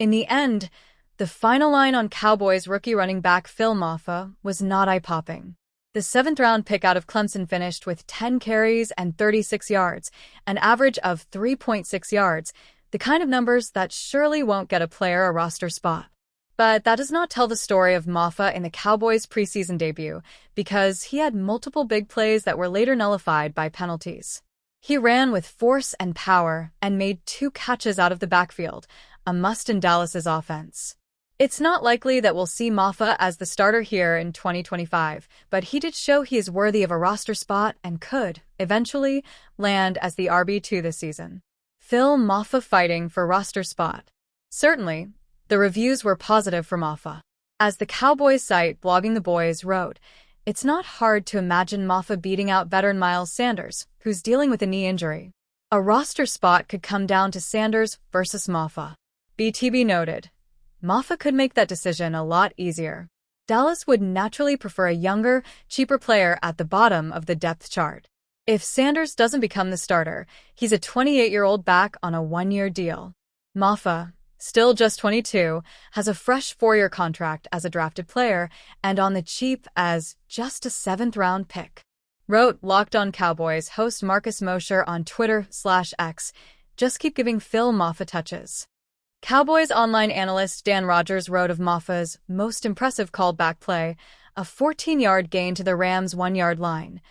In the end, the final line on Cowboys rookie running back Phil Mafah was not eye-popping. The seventh-round pick out of Clemson finished with 10 carries and 36 yards, an average of 3.6 yards, the kind of numbers that surely won't get a player a roster spot. But that does not tell the story of Mafah in the Cowboys' preseason debut, because he had multiple big plays that were later nullified by penalties. He ran with force and power and made 2 catches out of the backfield, a must in Dallas's offense. It's not likely that we'll see Mafah as the starter here in 2025, but he did show he is worthy of a roster spot and could, eventually, land as the RB2 this season. Phil Mafah fighting for roster spot. Certainly, the reviews were positive for Mafah. As the Cowboys site Blogging the Boys wrote, it's not hard to imagine Mafah beating out veteran Miles Sanders, who's dealing with a knee injury. A roster spot could come down to Sanders versus Mafah. BTB noted, Mafah could make that decision a lot easier. Dallas would naturally prefer a younger, cheaper player at the bottom of the depth chart. If Sanders doesn't become the starter, he's a 28-year-old back on a 1-year deal. Mafah, still just 22, has a fresh 4-year contract as a drafted player and on the cheap as just a 7th-round pick. Wrote Locked On Cowboys host Marcus Mosher on Twitter/X, just keep giving Phil Mafah touches. Cowboys online analyst Dan Rogers wrote of Mafah's most impressive callback play, a 14-yard gain to the Rams' 1-yard line.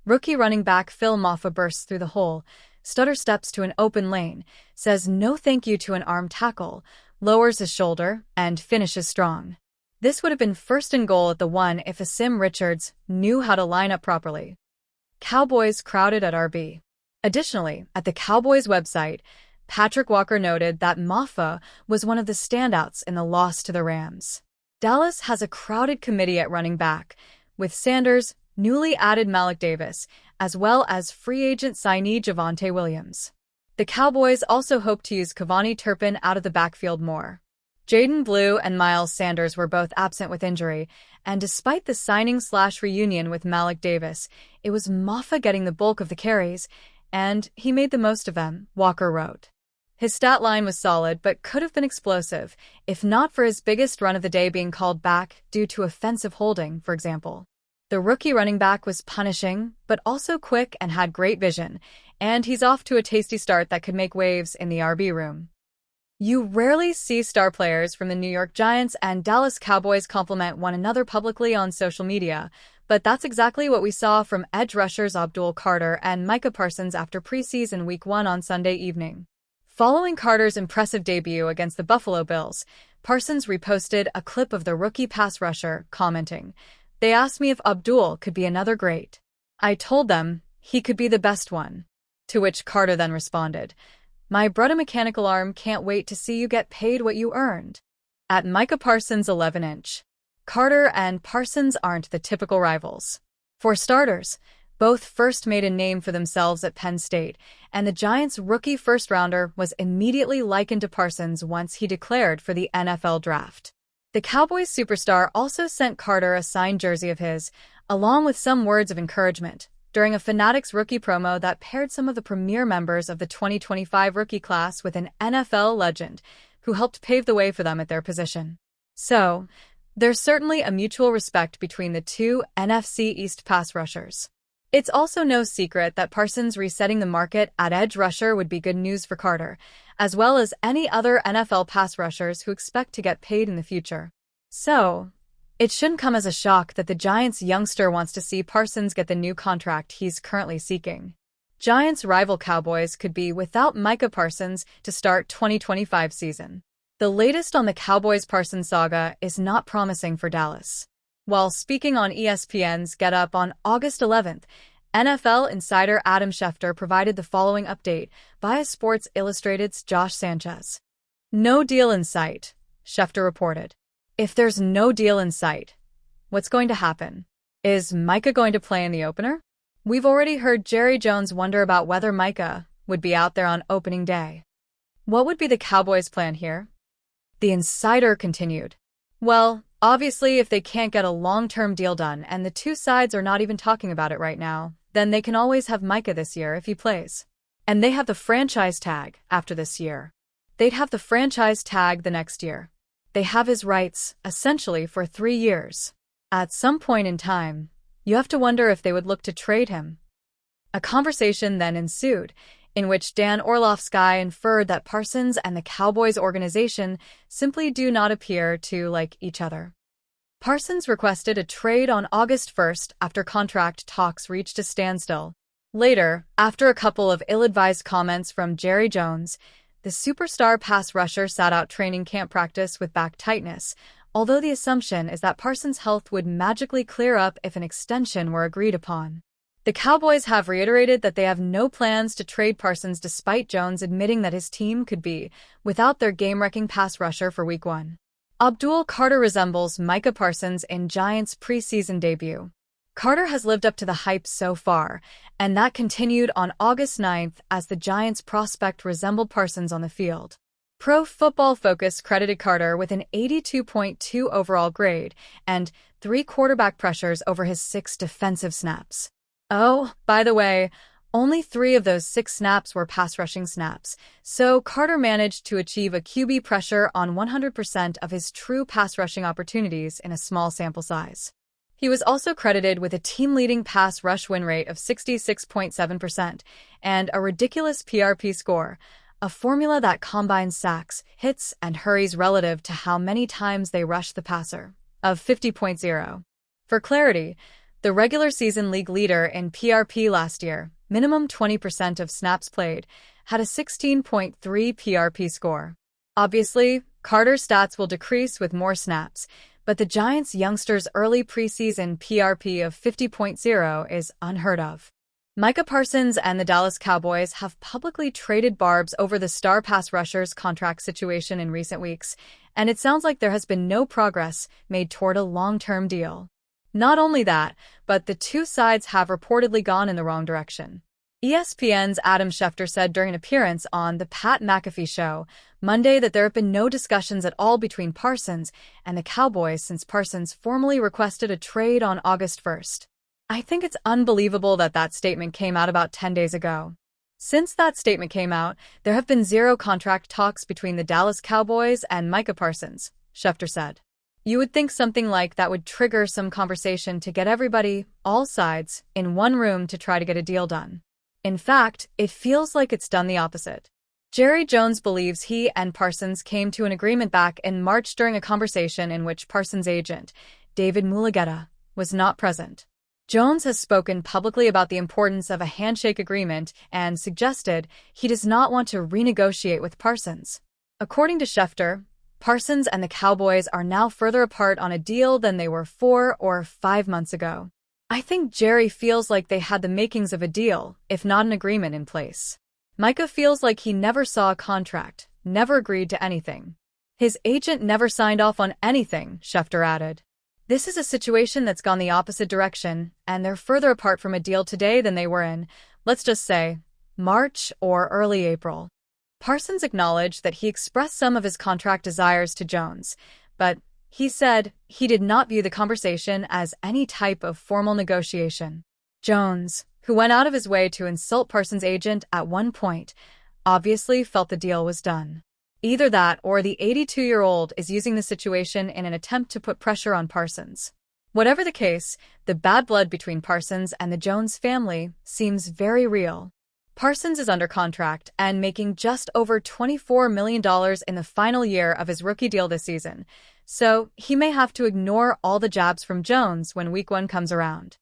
Rookie running back Phil Mafah bursts through the hole, stutter steps to an open lane, says no thank you to an arm tackle, lowers his shoulder, and finishes strong. This would have been first and goal at the 1 if Asim Richards knew how to line up properly. Cowboys crowded at RB. Additionally, at the Cowboys website, Patrick Walker noted that Mafah was one of the standouts in the loss to the Rams. Dallas has a crowded committee at running back, with Sanders, newly added Malik Davis, as well as free agent signee Javonte Williams. The Cowboys also hope to use Cavani Turpin out of the backfield more. Jaden Blue and Miles Sanders were both absent with injury, and despite the signing/reunion with Malik Davis, it was Mafah getting the bulk of the carries, and he made the most of them, Walker wrote. His stat line was solid but could have been explosive, if not for his biggest run of the day being called back due to offensive holding, for example. The rookie running back was punishing, but also quick and had great vision, and he's off to a tasty start that could make waves in the RB room. You rarely see star players from the New York Giants and Dallas Cowboys compliment one another publicly on social media, but that's exactly what we saw from edge rushers Abdul Carter and Micah Parsons after preseason Week 1 on Sunday evening. Following Carter's impressive debut against the Buffalo Bills, Parsons reposted a clip of the rookie pass rusher, commenting, "They asked me if Abdul could be another great. I told them he could be the best one." To which Carter then responded, "My brudda mechanical arm can't wait to see you get paid what you earned." At Micah Parsons 11-inch. Carter and Parsons aren't the typical rivals. For starters, both first made a name for themselves at Penn State, and the Giants' rookie first-rounder was immediately likened to Parsons once he declared for the NFL draft. The Cowboys superstar also sent Carter a signed jersey of his, along with some words of encouragement, during a Fanatics rookie promo that paired some of the premier members of the 2025 rookie class with an NFL legend who helped pave the way for them at their position. So, there's certainly a mutual respect between the two NFC East pass rushers. It's also no secret that Parsons resetting the market at edge rusher would be good news for Carter, as well as any other NFL pass rushers who expect to get paid in the future. So, it shouldn't come as a shock that the Giants' youngster wants to see Parsons get the new contract he's currently seeking. Giants' rival Cowboys could be without Micah Parsons to start 2025 season. The latest on the Cowboys-Parsons saga is not promising for Dallas. While speaking on ESPN's Get Up on August 11th, NFL insider Adam Schefter provided the following update via Sports Illustrated's Josh Sanchez. "No deal in sight," Schefter reported. If there's no deal in sight, what's going to happen? Is Micah going to play in the opener? We've already heard Jerry Jones wonder about whether Micah would be out there on opening day. What would be the Cowboys' plan here? The insider continued. Well, obviously, if they can't get a long-term deal done and the two sides are not even talking about it right now, then they can always have Micah this year if he plays. And they have the franchise tag after this year. they'd have the franchise tag the next year. They have his rights, essentially, for 3 years. At some point in time, you have to wonder if they would look to trade him. A conversation then ensued, in which Dan Orlovsky inferred that Parsons and the Cowboys organization simply do not appear to like each other. Parsons requested a trade on August 1st after contract talks reached a standstill. Later, after a couple of ill-advised comments from Jerry Jones, the superstar pass rusher sat out training camp practice with back tightness, although the assumption is that Parsons' health would magically clear up if an extension were agreed upon. The Cowboys have reiterated that they have no plans to trade Parsons despite Jones admitting that his team could be without their game-wrecking pass rusher for Week 1. Abdul Carter resembles Micah Parsons in Giants' preseason debut. Carter has lived up to the hype so far, and that continued on August 9th as the Giants' prospect resembled Parsons on the field. Pro Football Focus credited Carter with an 82.2 overall grade and 3 quarterback pressures over his 6 defensive snaps. Oh, by the way, only 3 of those 6 snaps were pass-rushing snaps, so Carter managed to achieve a QB pressure on 100% of his true pass-rushing opportunities in a small sample size. He was also credited with a team-leading pass rush win rate of 66.7% and a ridiculous PRP score, a formula that combines sacks, hits, and hurries relative to how many times they rush the passer, of 50.0. For clarity, the regular season league leader in PRP last year, minimum 20% of snaps played, had a 16.3 PRP score. Obviously, Carter's stats will decrease with more snaps, but the Giants' youngster's early preseason PRP of 50.0 is unheard of. Micah Parsons and the Dallas Cowboys have publicly traded barbs over the star pass rusher's contract situation in recent weeks, and it sounds like there has been no progress made toward a long-term deal. Not only that, but the two sides have reportedly gone in the wrong direction. ESPN's Adam Schefter said during an appearance on The Pat McAfee Show Monday that there have been no discussions at all between Parsons and the Cowboys since Parsons formally requested a trade on August 1st. I think it's unbelievable that that statement came out about 10 days ago. Since that statement came out, there have been 0 contract talks between the Dallas Cowboys and Micah Parsons, Schefter said. You would think something like that would trigger some conversation to get everybody, all sides, in one room to try to get a deal done. In fact, it feels like it's done the opposite. Jerry Jones believes he and Parsons came to an agreement back in March during a conversation in which Parsons' agent, David Mulugheta, was not present. Jones has spoken publicly about the importance of a handshake agreement and suggested he does not want to renegotiate with Parsons. According to Schefter, Parsons and the Cowboys are now further apart on a deal than they were 4 or 5 months ago. I think Jerry feels like they had the makings of a deal, if not an agreement in place. Micah feels like he never saw a contract, never agreed to anything. His agent never signed off on anything, Schefter added. This is a situation that's gone the opposite direction, and they're further apart from a deal today than they were in, let's just say, March or early April. Parsons acknowledged that he expressed some of his contract desires to Jones, but he said he did not view the conversation as any type of formal negotiation. Jones, who went out of his way to insult Parsons' agent at one point, obviously felt the deal was done. Either that or the 82-year-old is using the situation in an attempt to put pressure on Parsons. Whatever the case, the bad blood between Parsons and the Jones family seems very real. Parsons is under contract and making just over $24 million in the final year of his rookie deal this season, so he may have to ignore all the jabs from Jones when Week 1 comes around.